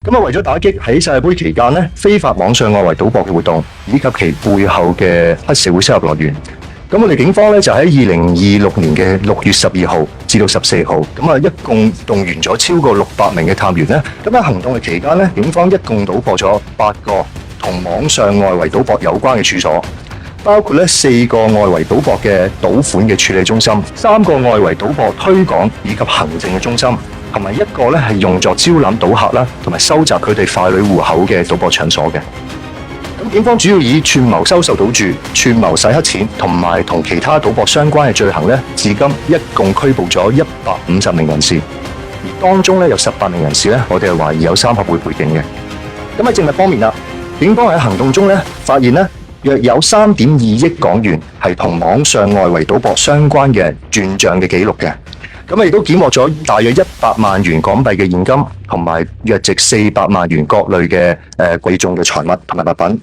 咁啊，為咗打擊喺世界盃期間咧非法網上外圍賭博嘅活動，以及其背後嘅黑社會收入來源，咁我哋警方咧就喺2026年嘅6月12號至到14號，咁啊一共動員咗超過600名嘅探員咧。咁喺行動嘅期間咧，警方一共搗破咗8個同網上外圍賭博有關嘅處所，包括咧4個外圍賭博嘅賭款嘅處理中心、3個外圍賭博推廣以及行政嘅中心，同埋一個咧係用作招攬賭客啦，同埋收集佢哋傀儡戶口嘅賭博場所嘅。咁警方主要以串謀收受賭注、串謀洗黑錢同埋同其他賭博相關嘅罪行咧，至今一共拘捕咗150名人士，而當中咧有18名人士咧，我哋係懷疑有3合會背景嘅。咁喺證物方面啦，警方喺行動中咧發現咧約有3.2億港元係同網上外圍賭博相關嘅轉賬嘅記錄嘅。咁亦都檢獲咗大約100萬元港幣嘅現金，同埋約值400萬元各類嘅貴重嘅財物同埋物品。